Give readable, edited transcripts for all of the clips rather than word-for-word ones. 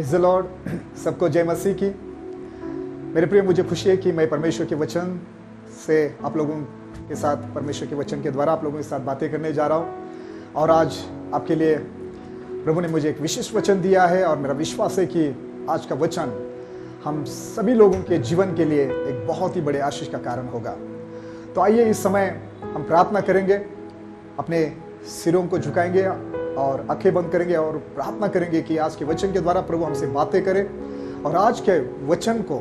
Praise the Lord. सबको जय मसीह की। मेरे प्रिय, मुझे खुशी है कि मैं परमेश्वर के वचन से आप लोगों के साथ, परमेश्वर के वचन के द्वारा आप लोगों के साथ बातें करने जा रहा हूँ। और आज आपके लिए प्रभु ने मुझे एक विशेष वचन दिया है और मेरा विश्वास है कि आज का वचन हम सभी लोगों के जीवन के लिए एक बहुत ही बड़े आशीष का कारण होगा। तो आइए इस समय हम प्रार्थना करेंगे, अपने सिरों को झुकाएंगे और आंखें बंद करेंगे और प्रार्थना करेंगे कि आज के वचन के द्वारा प्रभु हमसे बातें करें। और आज के वचन को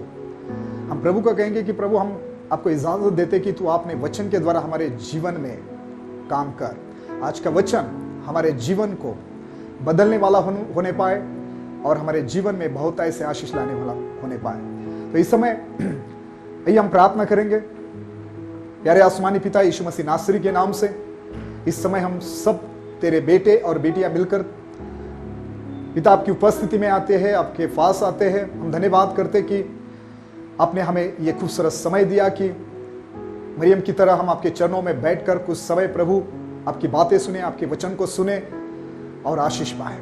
हम प्रभु को कहेंगे कि प्रभु, हम आपको इजाजत देते कि तू आपने वचन के द्वारा हमारे जीवन में काम कर। आज का वचन हमारे जीवन को बदलने वाला होने पाए और हमारे जीवन में बहुत ऐसे आशीष लाने वाला होने पाए। तो इस समय आइए हम प्रार्थना करेंगे। प्यारे आसमानी पिता यीशु मसीह नासरी के नाम से इस समय हम सब तेरे बेटे और बेटियां मिलकर पिता आपकी उपस्थिति में आते हैं, आपके पास आते हैं। हम धन्यवाद करते कि आपने हमें ये खूबसूरत समय दिया कि मरियम की तरह हम आपके चरणों में बैठकर कुछ समय प्रभु आपकी बातें सुने, आपके वचन को सुने और आशीष पाए।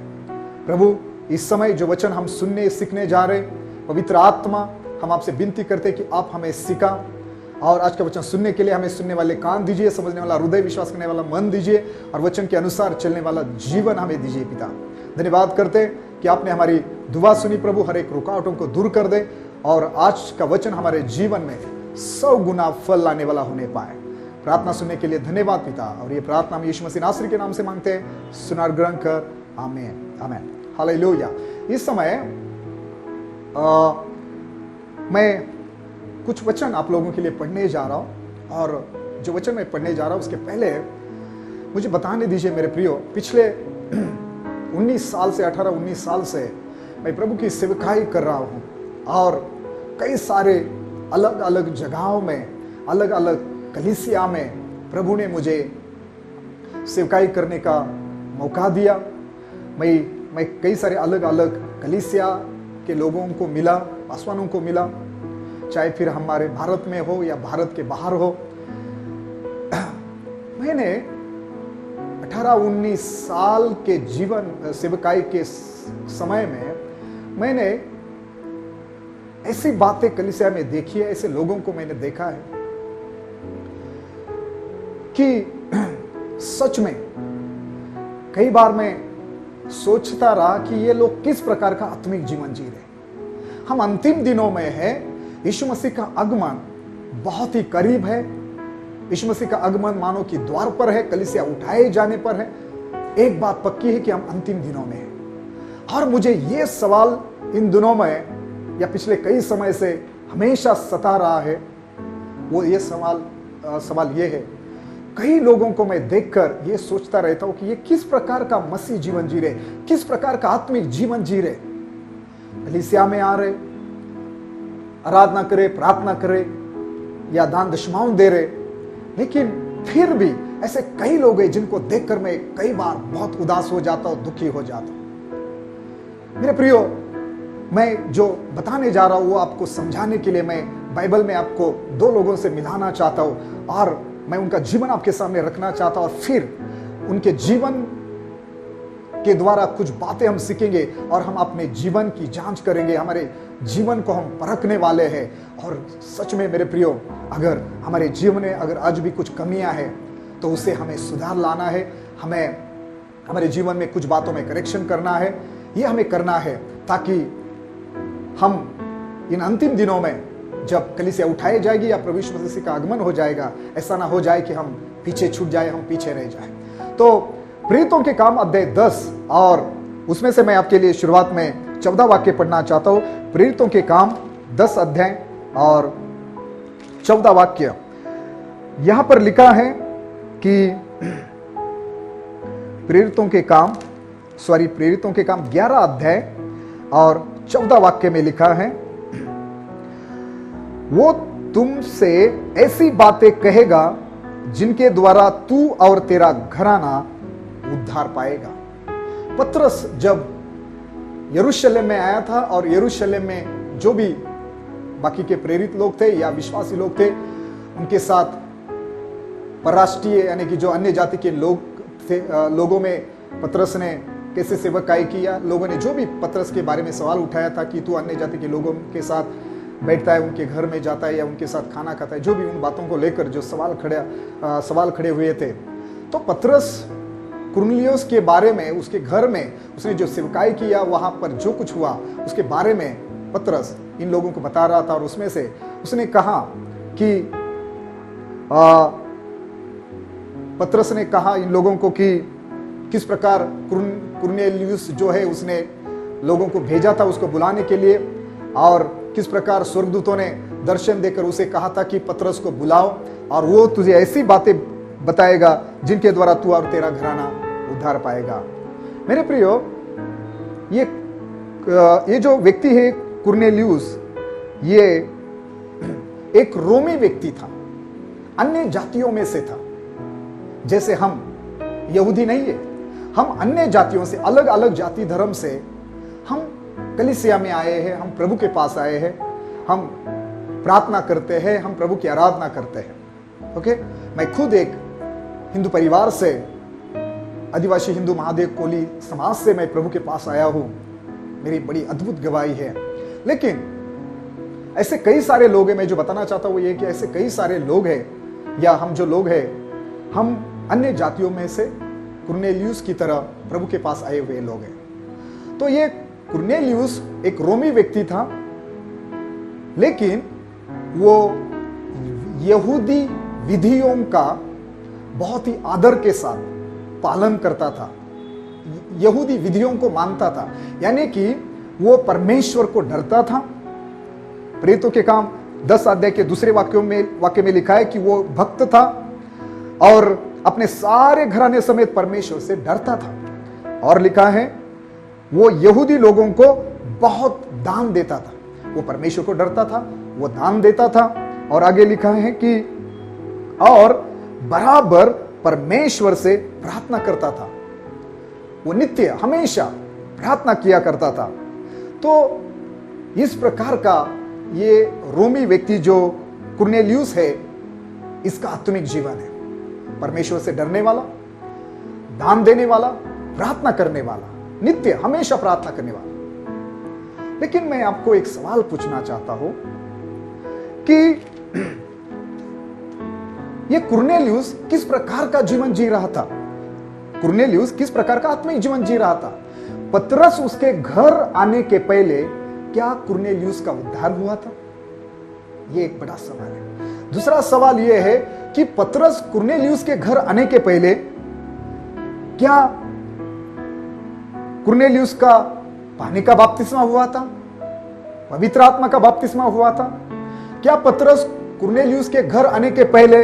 प्रभु, इस समय जो वचन हम सुनने सीखने जा रहे, पवित्र आत्मा, हम आपसे विनती करते कि आप हमें सिखा और आज का वचन सुनने के लिए हमें सुनने वाले कान दीजिए, समझने वाला हृदय, विश्वास करने वाला मन दीजिए और वचन के अनुसार चलने वाला जीवन हमें दीजिए। पिता, धन्यवाद करते कि आपने हमारी दुआ सुनी प्रभु, हर एक रुकावटों को दूर कर दे और आज का वचन हमारे जीवन में 100 गुना फल लाने वाला होने पाए। प्रार्थना सुनने के लिए धन्यवाद पिता, और ये प्रार्थना हम यीशु मसीह नासरी के नाम से मांगते हैं। सुनार ग्रहण कर, आमीन आमीन, हालेलुया। इस समय मैं कुछ वचन आप लोगों के लिए पढ़ने जा रहा हूं और जो वचन मैं पढ़ने जा रहा हूं उसके पहले मुझे बताने दीजिए मेरे प्रियो, पिछले 19 साल से 18-19 साल से मैं प्रभु की सेवकाई कर रहा हूं और कई सारे अलग अलग जगहों में, अलग अलग कलीसिया में प्रभु ने मुझे सेवकाई करने का मौका दिया। मैं कई सारे अलग अलग कलीसिया के लोगों को मिला, पासवानों को मिला, चाहे फिर हमारे भारत में हो या भारत के बाहर हो। मैंने 18-19 साल के जीवन सेवकाई के समय में मैंने ऐसी बातें कलीसिया में देखी है, ऐसे लोगों को मैंने देखा है कि सच में कई बार मैं सोचता रहा कि ये लोग किस प्रकार का आत्मिक जीवन जी रहे। हम अंतिम दिनों में हैं, यीशु मसीह का आगमन बहुत ही करीब है। यीशु मसीह का आगमन मानो कि द्वार पर है, कलीसिया उठाए जाने पर है। एक बात पक्की है कि हम अंतिम दिनों में हैं। और मुझे ये सवाल इन दिनों में या पिछले कई समय से हमेशा सता रहा है। वो ये सवाल ये है, कई लोगों को मैं देखकर ये सोचता रहता हूं कि ये किस प्रकार का मसीह जीवन जी रहे, किस प्रकार का आत्मिक जीवन जी रहे। कलीसिया में आ रहे, आराधना करे, प्रार्थना करे या दान दशमाओं दे रहे, लेकिन फिर भी ऐसे कई लोग हैं जिनको देखकर मैं कई बार बहुत उदास हो जाता हूं, दुखी हो जाता हूं। मेरे प्रियो, मैं जो बताने जा रहा हूं वो आपको समझाने के लिए मैं बाइबल में आपको 2 लोगों से मिलाना चाहता हूं और मैं उनका जीवन आपके सामने रखना चाहता हूं और फिर उनके जीवन के द्वारा कुछ बातें हम सीखेंगे और हम अपने जीवन की जांच करेंगे, हमारे जीवन को हम परखने वाले हैं। और सच में मेरे प्रियो, अगर हमारे जीवन में अगर आज भी कुछ कमियां हैं तो उसे हमें सुधार लाना है, हमें हमारे जीवन में कुछ बातों में करेक्शन करना है। ये हमें करना है ताकि हम इन अंतिम दिनों में जब कलीसिया उठाई जाएगी या प्रभु यीशु मसीह का आगमन हो जाएगा, ऐसा ना हो जाए कि हम पीछे छूट जाए, हम पीछे रह जाए। तो प्रेरितों के काम अध्याय 10 और उसमें से मैं आपके लिए शुरुआत में 14 वाक्य पढ़ना चाहता हूं। प्रेरितों के काम 10 अध्याय और 14 वाक्य। यहां पर लिखा है कि प्रेरितों के काम 11 अध्याय और 14 वाक्य में लिखा है, वो तुमसे ऐसी बातें कहेगा जिनके द्वारा तू और तेरा घराना उद्धार पाएगा। पतरस जब यरूशलेम में आया था और यरूशलेम में जो भी बाकी के प्रेरित लोग थे या विश्वासी लोग थे, उनके साथ परराष्ट्रीय यानी कि जो अन्य जाति के लोग थे, लोगों में पतरस ने कैसे सेवकाई किया, लोगों ने जो भी पतरस के बारे में सवाल उठाया था कि तू अन्य जाति के लोगों के साथ बैठता है, उनके घर में जाता है या उनके साथ खाना खाता है, जो भी उन बातों को लेकर जो सवाल खड़े हुए थे, तो पतरस कुरनेलियुस के बारे में, उसके घर में उसने जो सेवकाई किया, वहां पर जो कुछ हुआ उसके बारे में पतरस इन लोगों को बता रहा था। और उसमें से उसने कहा कि पतरस ने कहा इन लोगों को कि किस प्रकार कुरनेलियुस जो है उसने लोगों को भेजा था उसको बुलाने के लिए, और किस प्रकार स्वर्गदूतों ने दर्शन देकर उसे कहा था कि पतरस को बुलाओ और वो तुझे ऐसी बातें बताएगा जिनके द्वारा तू और तेरा घराना उद्धार पाएगा। मेरे प्रियो, ये जो व्यक्ति है कुरनेलियुस, ये एक रोमी व्यक्ति था, अन्य जातियों में से था। जैसे हम यहूदी नहीं है, हम अन्य जातियों से, अलग अलग जाति धर्म से हम कलीसिया में आए हैं, हम प्रभु के पास आए हैं, हम प्रार्थना करते हैं, हम प्रभु की आराधना करते हैं। ओके, मैं खुद एक हिंदू परिवार से, आदिवासी हिंदू महादेव कोली समाज से मैं प्रभु के पास आया हूं। मेरी बड़ी अद्भुत गवाही है। लेकिन ऐसे कई सारे लोग हैं, मैं जो बताना चाहता हूं वो ये कि ऐसे कई सारे लोग हैं, या हम जो लोग हैं, हम अन्य जातियों में से कुरनेलियुस की तरह प्रभु के पास आए हुए लोग हैं। तो ये कुरनेलियुस एक रोमी व्यक्ति था, लेकिन वो यहूदी विधियों का बहुत ही आदर के साथ पालन करता था, यहूदी विधियों को मानता था, यानी कि वो परमेश्वर को डरता था। प्रेरितों के काम 10 अध्याय के दूसरे वाक्य में लिखा है कि वो भक्त था और अपने सारे घराने समेत परमेश्वर से डरता था। और लिखा है वो यहूदी लोगों को बहुत दान देता था। वो परमेश्वर को डरता था, वो दान देता था। और आगे लिखा है कि और बराबर परमेश्वर से प्रार्थना करता था। वो नित्य हमेशा प्रार्थना किया करता था। तो इस प्रकार का ये रोमी व्यक्ति जो कुरनेलियुस है, इसका आत्मिक जीवन है। परमेश्वर से डरने वाला, दान देने वाला, प्रार्थना करने वाला, नित्य हमेशा प्रार्थना करने वाला। लेकिन मैं आपको एक सवाल पूछना चाहता हूं कि ये कुरनेलियुस किस प्रकार का जीवन जी रहा था? कुरनेलियुस किस प्रकार का आत्मिक जीवन जी रहा था? पतरस उसके घर आने के पहले क्या कुरनेलियुस का उद्धार हुआ था? यह एक बड़ा सवाल है। दूसरा सवाल यह है कि पतरस कुरनेलियुस के घर आने के पहले क्या कुरनेलियुस का पानी का बपतिस्मा हुआ था? पवित्र आत्मा का बपतिस्मा हुआ था? क्या पतरस कुरनेलियुस के घर आने के पहले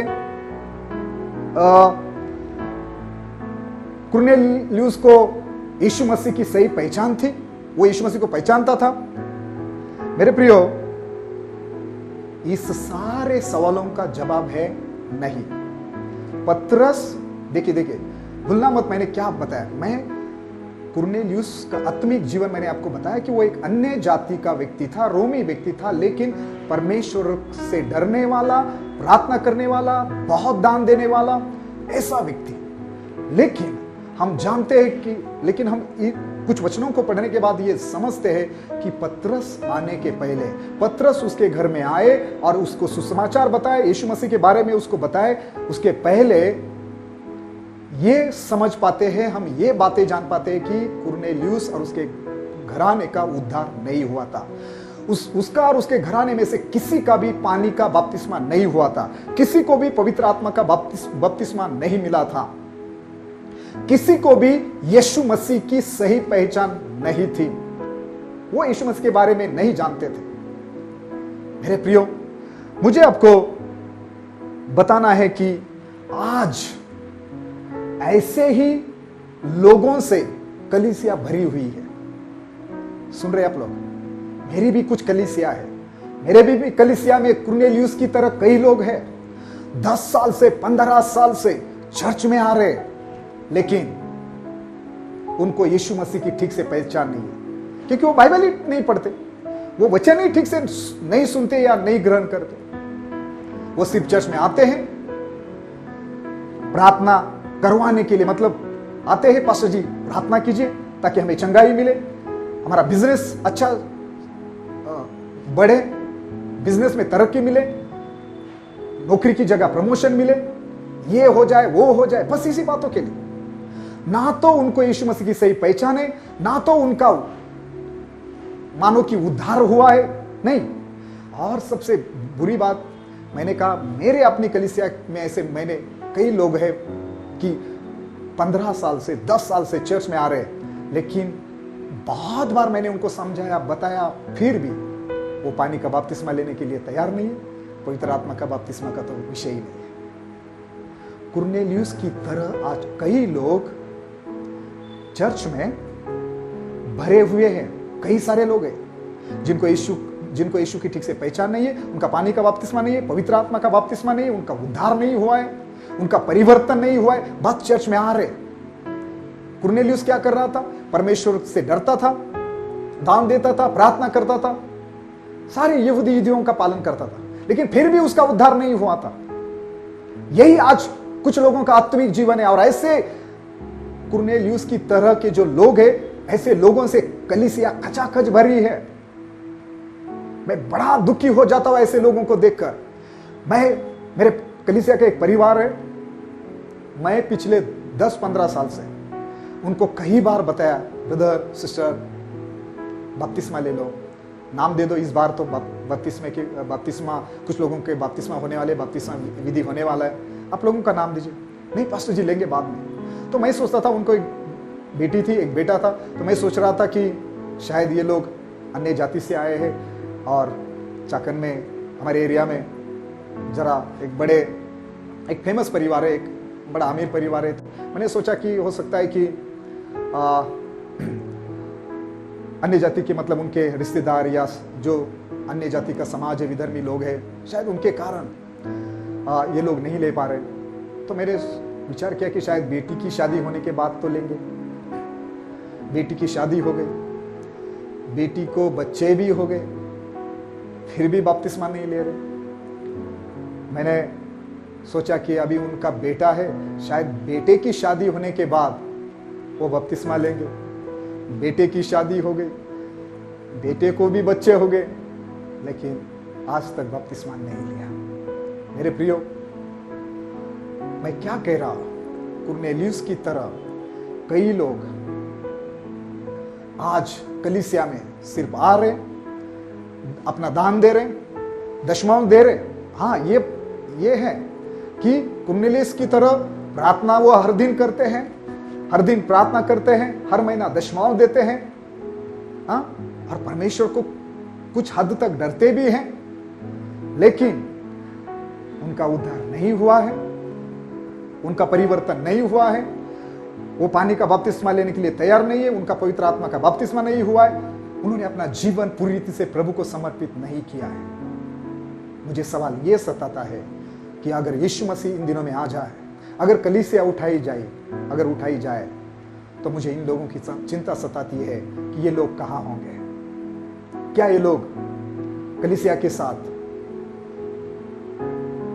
कुरनेलियुस को यीशु मसीह की सही पहचान थी? वो यीशु मसीह को पहचानता था? मेरे प्रियो, इस सारे सवालों का जवाब है नहीं। पतरस, देखिए भूलना मत, मैंने क्या बताया। मैं कुरनेलियुस का आत्मिक जीवन मैंने आपको बताया कि वो एक अन्य जाति का व्यक्ति था, रोमी व्यक्ति था, लेकिन परमेश्वर से डरने वाला, प्रार्थना करने वाला, बहुत दान देने वाला, ऐसा व्यक्ति। लेकिन हम जानते हैं कि, लेकिन हम कुछ वचनों को पढ़ने के बाद ये समझते हैं कि पतरस आने के पहले, पतरस उसके घर में आए और उसको सुसमाचार बताए, यीशु मसीह के बारे में उसको बताए, उसके पहले ये समझ पाते हैं, हम ये बातें जान पाते हैं कि कुरनेलियुस और उसके घराने का उद्धार नहीं हुआ था। उसका और उसके घराने में से किसी का भी पानी का बपतिस्मा नहीं हुआ था, किसी को भी पवित्र आत्मा का बपतिस्मा नहीं मिला था, किसी को भी यीशु मसीह की सही पहचान नहीं थी, वो यीशु मसीह के बारे में नहीं जानते थे। मेरे प्रियो, मुझे आपको बताना है कि आज ऐसे ही लोगों से कलीसिया भरी हुई है। सुन रहे आप लोग? मेरी भी कुछ कलीसिया है, मेरे भी कलीसिया में कुरनेलियुस की तरह कई लोग हैं, 10 साल से 15 साल से चर्च में आ रहे, लेकिन उनको यीशु मसीह की ठीक से पहचान नहीं है, क्योंकि वो बाइबल ही नहीं पढ़ते, वो वचन ही ठीक से नहीं सुनते या नहीं ग्रहण करते। वो सिर्फ चर्च में आते हैं प्रार्थना करवाने के लिए, मतलब आते हैं पास्टर जी प्रार्थना कीजिए, ताकि हमें चंगाई मिले, हमारा बिजनेस अच्छा बढ़े, बिजनेस में तरक्की मिले, नौकरी की जगह प्रमोशन मिले, ये हो जाए वो हो जाए, बस इसी बातों के लिए। ना तो उनको यीशु मसीह की सही पहचाने, ना तो उनका मानो कि उद्धार हुआ है, नहीं। और सबसे बुरी बात, मैंने कहा मेरे अपनी कलीसिया में ऐसे मैंने कई लोग हैं कि 15 साल से 10 साल से चर्च में आ रहे हैं, लेकिन बहुत बार मैंने उनको समझाया, बताया, फिर भी वो पानी का बपतिस्मा लेने के लिए तैयार नहीं है। पवित्र आत्मा का बपतिस्मा का तो विषय ही नहीं है। कुरनेलियुस की तरह आज कई लोग चर्च में भरे हुए हैं, कई सारे लोग हैं जिनको यीशु की ठीक से पहचान नहीं है, उनका पानी का बपतिस्मा नहीं है, पवित्र आत्मा का बपतिस्मा नहीं है, उनका उद्धार नहीं हुआ है, उनका परिवर्तन नहीं हुआ है, बस चर्च में आ रहे। कुरनेलियुस क्या कर रहा था? परमेश्वर से डरता था, दान देता था, प्रार्थना करता था, सारे यहूदी विधियों का पालन करता था, लेकिन फिर भी उसका उद्धार नहीं हुआ था। यही आज कुछ लोगों का आत्मिक जीवन है। और ऐसे कुरनेलियुस की तरह के जो लोग हैं, ऐसे लोगों से कलीसिया खचाखच भरी है। मैं बड़ा दुखी हो जाता हूं ऐसे लोगों को देखकर। मेरे कलीसिया का एक परिवार है, मैं पिछले 10-15 साल से उनको कई बार बताया, ब्रदर सिस्टर बपतिस्मा ले लो, नाम दे दो, इस बार तो बपतिस्मा कुछ लोगों के बपतिस्मा होने वाले, बपतिस्मा विधि होने वाला है, आप लोगों का नाम दीजिए। नहीं पास्टर जी लेंगे बाद में। तो मैं सोचता था, उनको एक बेटी थी, एक बेटा था, तो मैं सोच रहा था कि शायद ये लोग अन्य जाति से आए हैं और चाकन में हमारे एरिया में जरा एक फेमस परिवार है, एक बड़ा अमीर परिवार है। तो मैंने सोचा कि हो सकता है कि अन्य जाति के मतलब उनके रिश्तेदार या जो अन्य जाति का समाज है, विधर्मी लोग हैं, शायद उनके कारण ये लोग नहीं ले पा रहे। तो मैंने विचार किया कि शायद बेटी की शादी होने के बाद तो लेंगे। बेटी की शादी हो गई, बेटी को बच्चे भी हो गए, फिर भी बपतिस्मा नहीं ले रहे। मैंने सोचा कि अभी उनका बेटा है, शायद बेटे की शादी होने के बाद वो बपतिस्मा लेंगे। बेटे की शादी हो गई, बेटे को भी बच्चे हो गए, लेकिन आज तक बपतिस्मा नहीं लिया। मेरे प्रियो, मैं क्या कह रहा हूं? कुरनेलियुस की तरह कई लोग आज कलीसिया में सिर्फ आ रहे, अपना दान दे रहे, दशमांश दे रहे। हाँ, ये है कि कुरनेलियुस की तरह प्रार्थना वो हर दिन करते हैं, हर दिन प्रार्थना करते हैं, हर महीना दशमांश देते हैं, हाँ, और परमेश्वर को कुछ हद तक डरते भी हैं, लेकिन उनका उद्धार नहीं हुआ है, उनका परिवर्तन नहीं हुआ है, वो पानी का बपतिस्मा लेने के लिए तैयार नहीं है, उनका पवित्र आत्मा का बपतिस्मा नहीं हुआ है, उन्होंने अपना जीवन पूरी रीति से प्रभु को समर्पित नहीं किया है। मुझे सवाल ये सताता है कि अगर यीशु मसीह इन दिनों में आ जाए, अगर कलीसिया उठाई जाए, तो मुझे इन लोगों की चिंता सताती है कि ये लोग कहाँ होंगे। क्या ये लोग कलीसिया के साथ,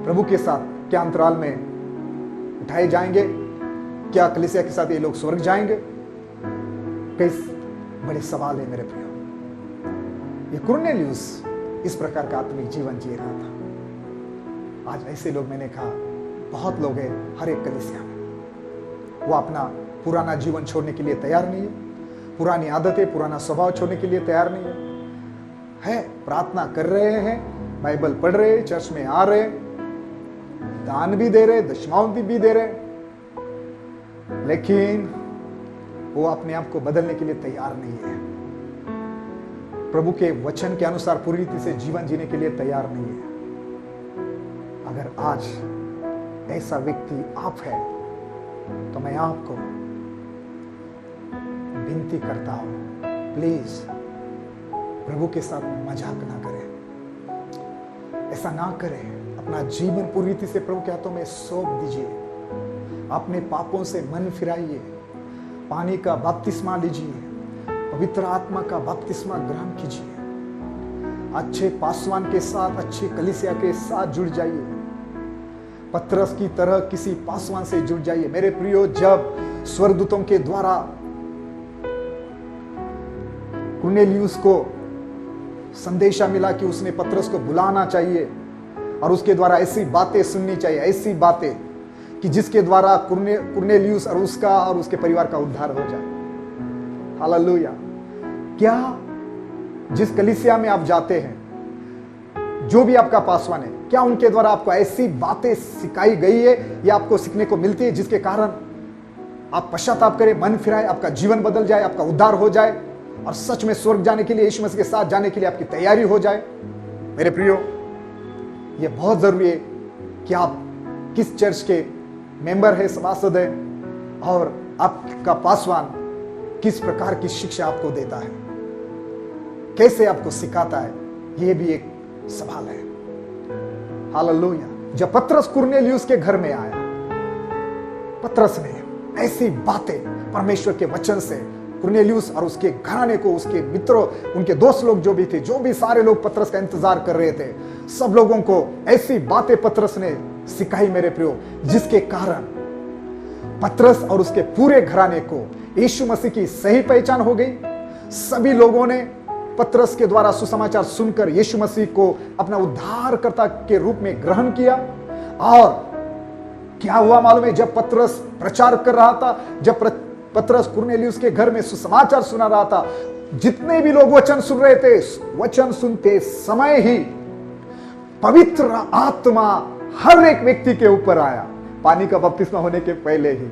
प्रभु के साथ क्या अंतराल में उठाए जाएंगे? क्या कलीसिया के साथ ये लोग स्वर्ग जाएंगे? कई बड़े सवाल है मेरे प्रियो। ये कुरनेलियुस इस प्रकार का आत्मिक जीवन जी रहा था। आज ऐसे लोग, मैंने कहा, बहुत लोग हैं हर एक कलीसिया में। वो अपना पुराना जीवन छोड़ने के लिए तैयार नहीं है, पुरानी आदतें, पुराना स्वभाव छोड़ने के लिए तैयार नहीं है। प्रार्थना कर रहे हैं, बाइबल पढ़ रहे, चर्च में आ रहे, दान भी दे रहे, दशमांश भी दे रहे, लेकिन वो अपने आप को बदलने के लिए तैयार नहीं है, प्रभु के वचन के अनुसार पूरी रीति से जीवन जीने के लिए तैयार नहीं है। अगर आज ऐसा व्यक्ति आप है, तो मैं आपको विनती करता हूं, प्लीज प्रभु के साथ मजाक ना करें, ऐसा ना करें। अपना जीवन पूरी रीति से प्रभु के हाथों में सौंप दीजिए, अपने पापों से मन फिराइए, पानी का बपतिस्मा लीजिए, पवित्र आत्मा का बपतिस्मा ग्रहण कीजिए, अच्छे पासवान के साथ, अच्छी कलीसिया के साथ जुड़ जाइए, पतरस की तरह किसी पासवान से जुड़ जाइए। मेरे प्रियो, जब स्वर्गदूतों के द्वारा कुरनेलियुस को संदेशा मिला कि उसने पतरस को बुलाना चाहिए और उसके द्वारा ऐसी बातें सुननी चाहिए, ऐसी बातें कि जिसके द्वारा कुरनेलियुस और उसका और उसके परिवार का उद्धार हो जाए। हालेलुया। क्या जिस कलीसिया में आप जाते हैं, जो भी आपका पासवान है, क्या उनके द्वारा आपको ऐसी बातें सिखाई गई है या आपको सीखने को मिलती है जिसके कारण आप पश्चाताप करें, मन फिराए, आपका जीवन बदल जाए, आपका उद्धार हो जाए और सच में स्वर्ग जाने के लिए, यीशु मसीह के साथ जाने के लिए आपकी तैयारी हो जाए? मेरे प्रियो, यह बहुत जरूरी है कि आप किस चर्च के मेंबर है, सभासद है, और आपका पासवान किस प्रकार की शिक्षा आपको देता है, कैसे आपको सिखाता है, यह भी एक सवाल है। हालेलुया। जब पतरस कुरनेलियुस के घर में आया, पतरस ने ऐसी बातें परमेश्वर के वचन से कुरनेलियुस और उसके घराने को, उसके मित्रों, उनके दोस्त लोग जो भी थे, जो भी सारे लोग पतरस का इंतजार कर रहे थे, सब लोगों को ऐसी बातें पतरस ने सिखाई मेरे प्रियो, जिसके कारण पतरस और उसके पूरे घराने को यीशु मसीह की सही पहचान हो गई। सभी लोगों ने पतरस के द्वारा सुसमाचार सुनकर यीशु मसीह को अपना उद्धारकर्ता के रूप में ग्रहण किया। और क्या हुआ मालूम है? जब पतरस प्रचार कर रहा था, जब पतरस कुरनेलियुस के घर में सुसमाचार सुना रहा था, जितने भी लोग वचन सुन रहे थे, वचन सुनते समय ही पवित्र आत्मा हर एक व्यक्ति के ऊपर आया। पानी का बपतिस्मा होने के पहले ही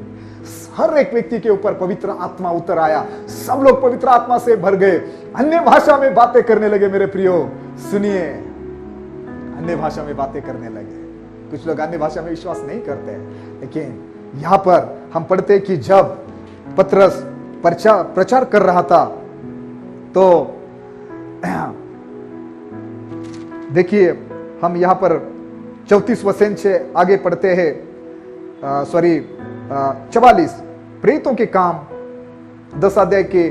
हर एक व्यक्ति के ऊपर पवित्र आत्मा उतर आया। सब लोग पवित्र आत्मा से भर गए, अन्य भाषा में बातें करने लगे। मेरे प्रियो सुनिए, अन्य भाषा में बातें करने लगे। कुछ लोग अन्य भाषा में विश्वास नहीं करते हैं, लेकिन यहां पर हम पढ़ते कि जब पतरस प्रचार कर रहा था, तो देखिए हम यहां पर 34 वचन से आगे पढ़ते हैं, 44 प्रेरितों के काम 10 अध्याय के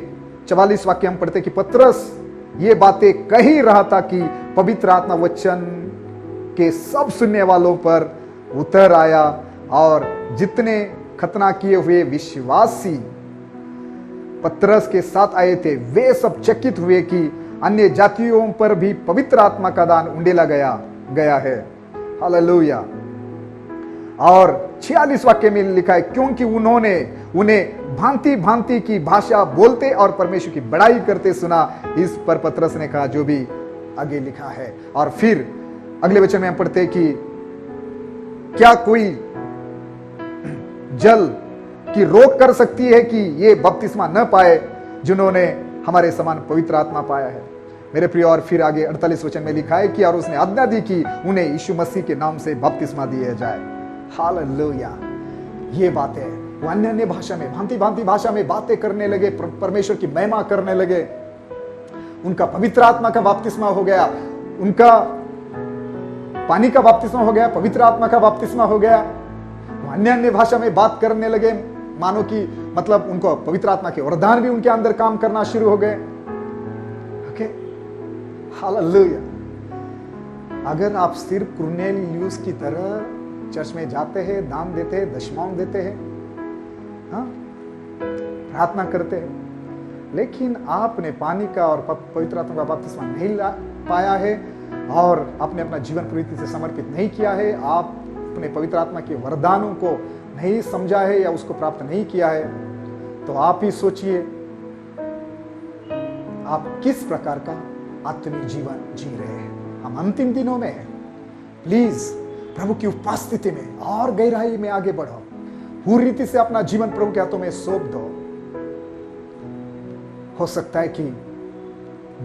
44 वाक्य हम पढ़ते कि पतरस ये बातें कह ही रहा था कि पवित्र आत्मा वचन के सब सुनने वालों पर उतर आया, और जितने खतना किए हुए विश्वासी पतरस के साथ आए थे, वे सब चकित हुए कि अन्य जातियों पर भी पवित्र आत्मा का दान उंडेला गया है। हालेलुया। और 46 वाक्य में लिखा है, क्योंकि उन्होंने उन्हें भांति भांति की भाषा बोलते और परमेश्वर की बड़ाई करते सुना। इस पर पतरस ने कहा जो भी आगे लिखा है। और फिर अगले वचन में हम पढ़ते कि क्या कोई जल की रोक कर सकती है कि ये बपतिस्मा न पाए जिन्होंने हमारे समान पवित्र आत्मा पाया है? मेरे प्रिय, और फिर आगे 48 वचन में लिखा है कि और उसने आज्ञा दी कि उन्हें यीशु मसीह के नाम से बपतिस्मा दिया जाए। हालेलुया। ये बात है, वो अन्य अन्य भाषा में, भांति भांति भाषा में बातें करने लगे, परमेश्वर की महिमा करने लगे। उनका पवित्र आत्मा का बपतिस्मा हो गया, उनका पानी का बपतिस्मा हो गया, पवित्र आत्मा का बपतिस्मा हो गया। वो अन्य अन्य भाषा में बात करने लगे, मानो कि मतलब उनको पवित्र आत्मा के वरदान भी उनके अंदर काम करना शुरू हो गए। Okay, hallelujah. अगर आप सिर्फ कुरनेलियुस की तरह चर्च में जाते हैं, दान देते हैं, दशमांश देते हैं, प्रार्थना करते हैं, लेकिन आपने पानी का और पवित्र आत्मा का बपतिस्मा नहीं पाया है और आपने अपना जीवन पूरी तरह से समर्पित नहीं किया है, आप अपने पवित्र आत्मा के वरदानों को नहीं समझा है या उसको प्राप्त नहीं किया है, तो आप ही सोचिए आप किस प्रकार का आत्मिक जीवन जी रहे हैं। हम अंतिम दिनों में हैं। प्लीज प्रभु की उपस्थिति में और गहराई में आगे बढ़ो, पूरी रीति से अपना जीवन प्रभु के हाथों में सौंप दो। हो सकता है कि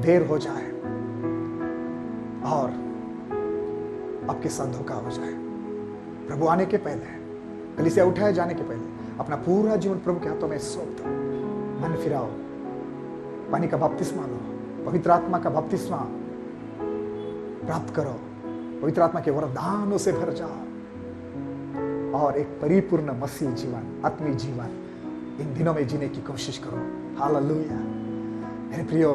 देर हो जाए और आपके साथ धोखा हो जाए। प्रभु आने के पहले, कलीसिया उठाए जाने के पहले अपना पूरा जीवन प्रभु के हाथों में सौंप दो। मन फिराओ, पानी का बपतिस्मा लो, पवित्र आत्मा का बपतिस्मा प्राप्त करो, पवित्र आत्मा के वरदानों से भर जाओ और एक परिपूर्ण मसीह जीवन, आत्मिक जीवन इन दिनों में जीने की कोशिश करो। हालेलुया। मेरे प्रियो,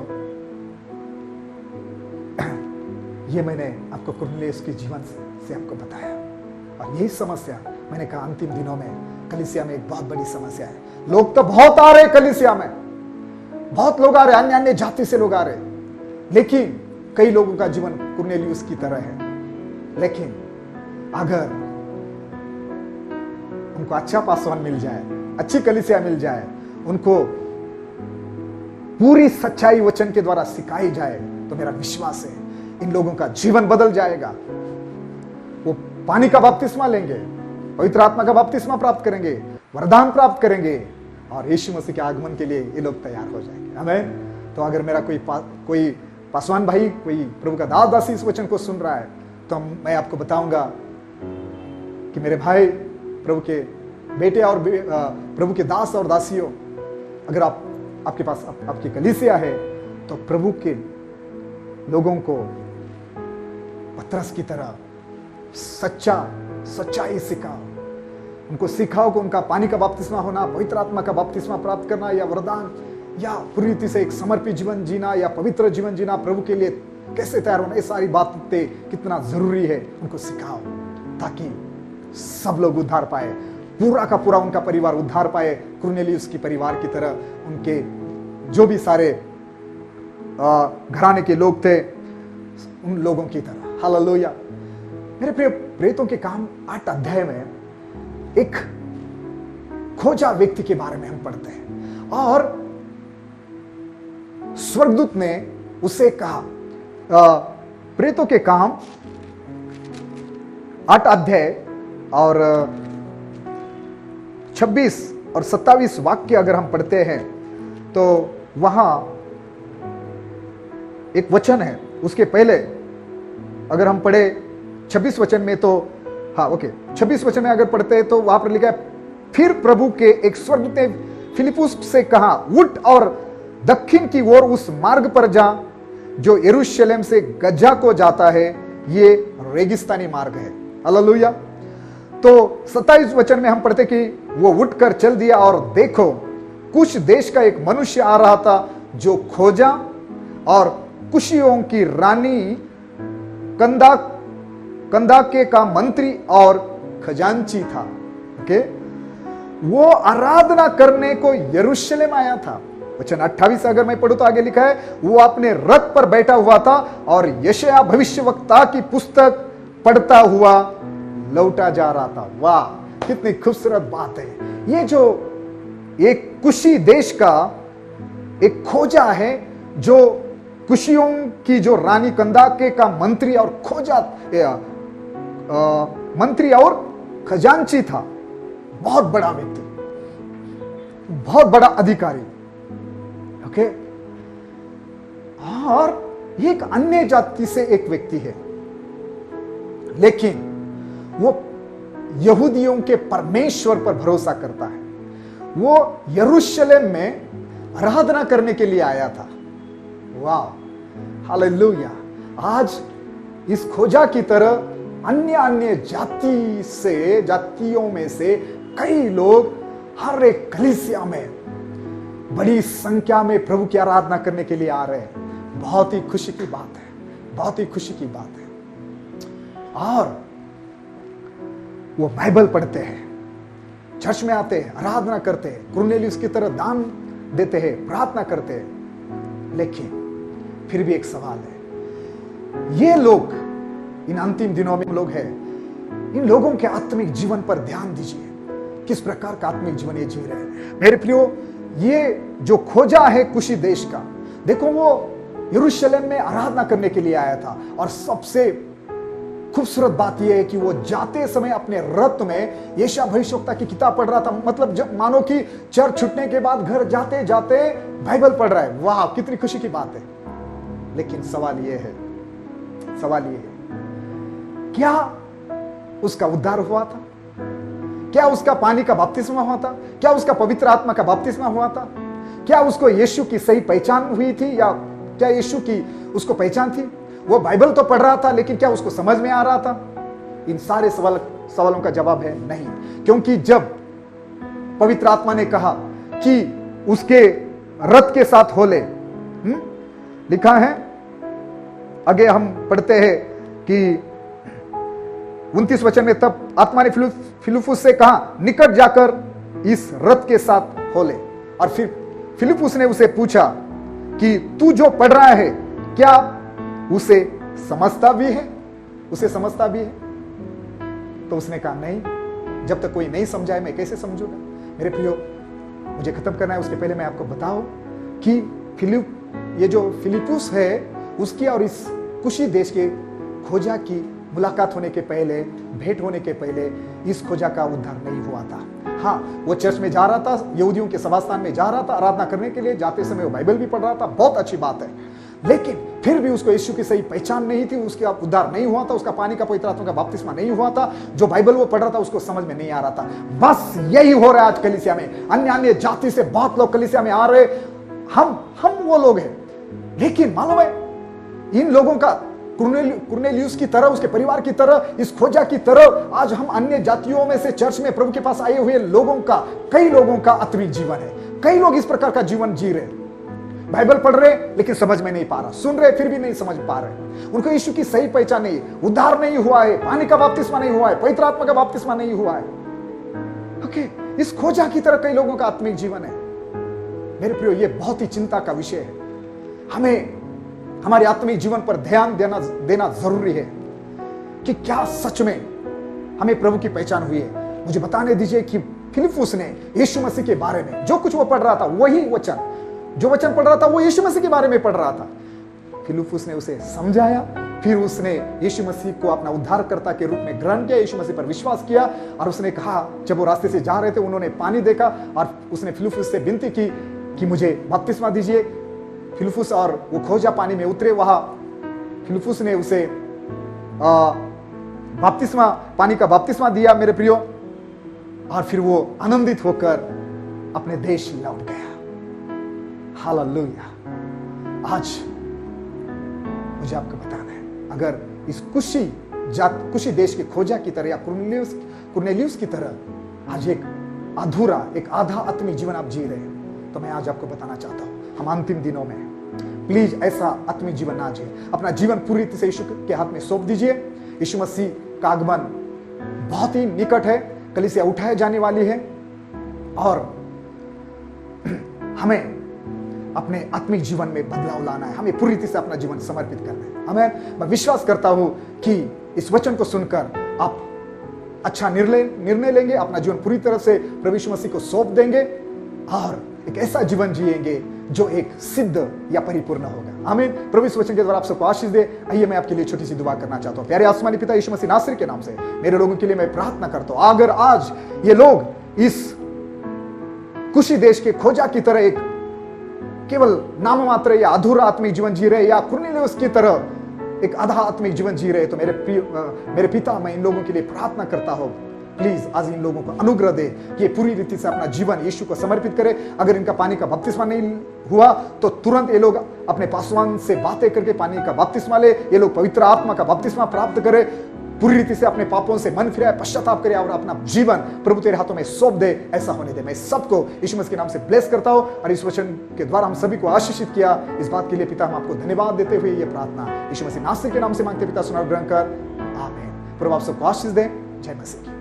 ये मैंने आपको कुरनेलियुस के जीवन से आपको बताया, और यही समस्या मैंने कहा अंतिम दिनों में कलीसिया में एक बहुत बड़ी समस्या है। लोग तो बहुत आ रहे कलीसिया में, बहुत लोग आ रहे, अन्य अन्य जाति से लोग आ रहे, लेकिन कई लोगों का जीवन कुरनेलियुस की तरह है। लेकिन अगर उनको अच्छा पासवान मिल जाए, अच्छी कलीसिया मिल जाए, उनको पूरी सच्चाई वचन के द्वारा सिखाई जाए, तो मेरा विश्वास है इन लोगों का जीवन बदल जाएगा। वो पानी का बपतिस्मा लेंगे, पवित्र आत्मा का बपतिस्मा प्राप्त करेंगे, वरदान प्राप्त करेंगे, और यीशु मसीह के आगमन के लिए ये लोग तैयार हो जाएंगे। आमीन। तो अगर मेरा कोई पासवान भाई, कोई प्रभु का दास दासी इस वचन को सुन रहा है, तो मैं आपको बताऊंगा कि मेरे भाई, प्रभु के बेटे और प्रभु के दास और दासियों, अगर आपके पास आपकी कलीसिया है, तो प्रभु के लोगों को पतरस की तरह सच्चाई सिखाओ। उनको सिखाओ कि उनका पानी का बपतिस्मा होना, पवित्र आत्मा का बपतिस्मा प्राप्त करना, या वरदान, या पूरी रीति से एक समर्पित जीवन जीना, या पवित्र जीवन जीना, प्रभु के लिए कैसे तैयार होना, ये सारी बातें कितना जरूरी है, उनको सिखाओ, ताकि सब लोग उद्धार पाए, पूरा का पूरा उनका परिवार उद्धार पाए, कुरनेलियुस की परिवार की तरह। उनके जो भी सारे घराने के लोग थे, उन लोगों की तरह। हालेलुया। मेरे प्रिय, प्रेतों के काम 8 अध्याय में एक खोजा व्यक्ति के बारे में हम पढ़ते हैं, और स्वर्गदूत ने उसे कहा, प्रेतों के काम 8 अध्याय और 26 और 27 वाक्य अगर हम पढ़ते हैं, तो वहां एक वचन है। उसके पहले अगर हम पढ़े 26 वचन में, तो 26 वचन में अगर पढ़ते हैं, तो वहां पर लिखा है, फिर प्रभु के एक स्वर्गदूत ने फिलिप्पुस से कहा, उठ और दक्षिण की ओर उस मार्ग पर जा जो यरूशलेम से गजा को जाता है, ये रेगिस्तानी मार्ग है। हालेलुया। तो 27 वचन में हम पढ़ते कि वो उठकर चल दिया, और देखो कुछ देश का एक मनुष्य आ रहा था, जो खोजा और कुशियों की रानी कंदाके का मंत्री और खजांची था। ओके, वो आराधना करने को यरूशलेम आया था। वचन 28 अगर मैं पढ़ूं तो आगे लिखा है, वो अपने रथ पर बैठा हुआ था और यशायाह भविष्यवक्ता की पुस्तक पढ़ता हुआ लौटा जा रहा था। वाह, कितनी खूबसूरत बात है। ये जो एक कुशी देश का एक खोजा है, जो कुशियों की जो रानी कंदाके का मंत्री और मंत्री और खजांची था। बहुत बड़ा व्यक्ति, बहुत बड़ा अधिकारी। ओके, और एक अन्य जाति से एक व्यक्ति है, लेकिन वो यहूदियों के परमेश्वर पर भरोसा करता है। वो यरूशलेम में आराधना करने के लिए आया था। वाह, हालेलुया। आज इस खोजा की तरह अन्य जातियों में से कई लोग हर एक कलीसिया में बड़ी संख्या में प्रभु की आराधना करने के लिए आ रहे हैं। बहुत ही खुशी की बात है, बहुत ही खुशी की बात है। और वो बाइबल पढ़ते हैं, चर्च में आते हैं, आराधना करते हैं, कुरनेलियुस की तरह दान देते हैं, प्रार्थना करते हैं। लेकिन फिर भी एक सवाल है, ये लोग इन अंतिम दिनों में लोग हैं, इन लोगों के आत्मिक जीवन पर ध्यान दीजिए, किस प्रकार का आत्मिक जीवन ये जी रहे हैं। मेरे प्रियो, ये जो खोजा है कुशी देश का, देखो वो यरूशलेम में आराधना करने के लिए आया था। और सबसे खूबसूरत बात यह है कि वो जाते समय अपने रथ में यशायाह भविष्यवक्ता की किताब पढ़ रहा था। मतलब जब मानो कि चर्च छूटने के बाद घर जाते जाते बाइबल पढ़ रहा है। वाह, कितनी खुशी की बात है। लेकिन सवाल यह है, क्या उसका उद्धार हुआ था? क्या उसका पानी का बपतिस्मा हुआ था? क्या उसका पवित्र आत्मा का बपतिस्मा हुआ था? क्या उसको यीशु की सही पहचान हुई थी, या क्या यीशु की उसको पहचान थी? वो बाइबल तो पढ़ रहा था, लेकिन क्या उसको समझ में आ रहा था? इन सारे सवालों का जवाब है नहीं। क्योंकि जब पवित्र आत्मा ने कहा कि उसके रथ के साथ हो ले, लिखा है, आगे हम पढ़ते हैं कि 29 वचन में, तब आत्मा ने फिलिप्पुस से कहा, निकट जाकर इस रथ के साथ हो ले। और फिर फिलिप्पुस ने उसे पूछा कि तू जो पढ़ रहा है क्या उसे समझता भी है? उसे समझता भी है? तो उसने कहा नहीं, जब तक कोई नहीं समझाए मैं कैसे समझूंगा। मेरे प्रियो, मुझे खत्म करना है, उसके पहले मैं आपको बताऊं कि ये जो फिलिप्पुस है उसकी और इस कुशी देश के खोजा की मुलाकात होने के पहले, भेंट होने के पहले इस खोजा का उद्धार नहीं हुआ था। हाँ, वो चर्च में जा रहा था, यहूदियों के सभास्थान में जा रहा था आराधना करने के लिए, जाते समय वो बाइबल भी पढ़ रहा था, बहुत अच्छी बात है, लेकिन फिर भी उसको यीशु की सही पहचान नहीं थी, उसका उद्धार नहीं हुआ था, उसका पानी का पवित्र आत्मा का बपतिस्मा नहीं हुआ था, जो बाइबल वो पढ़ रहा था उसको समझ में नहीं आ रहा था। बस यही हो रहा है आज कलीसिया में। अन्य अन्य जाति से बहुत लोग कलीसिया में आ रहे, हम वो लोग हैं, लेकिन मालूम है इन लोगों का कुरनेलियुस की तरह, उसके परिवार की तरह, इस खोजा की तरह आज हम अन्य जातियों में से चर्च में प्रभु के पास आए हुए लोगों का, कई लोगों का आत्मिक जीवन है। कई लोग इस प्रकार का जीवन जी रहे, बाइबल पढ़ रहे लेकिन समझ में नहीं पा रहा, सुन रहे फिर भी नहीं समझ पा रहे, उनको यीशु की सही पहचान नहीं, उद्धार नहीं हुआ है, पानी का बपतिस्मा नहीं हुआ है, पवित्र आत्मा का बपतिस्मा नहीं हुआ है। ओके, इस खोजा की तरह कई लोगों का आत्मिक जीवन है। मेरे प्रियो, ये बहुत ही चिंता का विषय है। हमें हमारे आत्मिक जीवन पर ध्यान देना जरूरी है कि क्या सच में हमें प्रभु की पहचान हुई है। मुझे बताने दीजिए कि फिलिप्पुस ने यीशु मसीह के बारे में जो कुछ वो पढ़ रहा था, वही वचन, जो वचन पढ़ रहा था वो यीशु मसीह के बारे में पढ़ रहा था। फिलिप्पुस ने उसे समझाया, फिर उसने यीशु मसीह को अपना उद्धारकर्ता के रूप में ग्रहण किया, यीशु मसीह पर विश्वास किया, और उसने कहा, जब वो रास्ते से जा रहे थे उन्होंने पानी देखा और उसने फिलिप्पुस से विनती की कि मुझे बपतिस्मा दीजिए। फिलिप्पुस और वो खोजा पानी में उतरे, वहां फिलिप्पुस ने उसे बपतिस्मा, पानी का बपतिस्मा दिया मेरे प्रियो, और फिर वो आनंदित होकर अपने देश लौट गया। हालेलुया। आज मुझे आपको बताना है, अगर इस कुशी देश के खोजा की तरह या कुरनेलियुस की तरह आज एक अधूरा, एक आधा आत्मिक जीवन आप जी रहे हैं, तो मैं आज आपको बताना चाहता हूं, हम अंतिम दिनों में प्लीज ऐसा आत्मिक जीवन ना जिए। अपना जीवन पूरी रीति से यीशु के हाथ में सौंप दीजिए। यीशु मसीह का आगमन बहुत ही निकट है, कलीसिया उठाए जाने वाली है, और हमें अपने आत्मिक जीवन में बदलाव लाना है, हमें पूरी रीति से अपना जीवन समर्पित करना है। मैं विश्वास करता हूं कि इस वचन को सुनकर आप अच्छा निर्णय लेंगे, अपना जीवन पूरी तरह से प्रभु यीशु मसीह को सौंप देंगे और एक ऐसा जीवन जिएंगे जो एक सिद्ध या परिपूर्ण होगा। आमीन। प्रभु इस वचन के द्वारा आप सबको आशीष दे। आइए मैं आपके लिए छोटी सी दुआ करना चाहता हूं। प्यारे आसमानी पिता यीशु मसीह नासरी के नाम से मेरे लोगों के लिए मैं प्रार्थना करता हूं, अगर आज ये लोग इस कुशी देश के खोजा की तरह एक केवल नाम मात्र या अधूरा आत्मिक जीवन जी रहे, या कुरनेलियुस की तरह एक आधा आत्मिक जीवन जी रहे, तो मेरे पिता, मैं इन लोगों के लिए प्रार्थना करता हूं, प्लीज आज इन लोगों को अनुग्रह दे कि ये पूरी रीति से अपना जीवन यीशु को समर्पित करे। अगर इनका पानी का बपतिस्मा नहीं हुआ तो तुरंत ये लोग अपने पासवान से बातें करके पानी का बपतिस्मा ले, ये लोग पवित्र आत्मा का बपतिस्मा प्राप्त करे, पूरी रीति से अपने पापों से मन फिराए, पश्चाताप करे और अपना जीवन प्रभु तेरे हाथों में सौंप दे। ऐसा होने दे। मैं सबको यीशु मसीह के नाम से ब्लेस करता हूं, और इस वचन के द्वारा हम सभी को आशीषित किया। इस बात के लिए पिता हम आपको धन्यवाद देते हुए ये प्रार्थना यीशु मसीह नासरी के नाम से मांगते पिता, सुना ग्रहण कर। आमीन। प्रभु आप सबको आशीष दे। जय मसीह।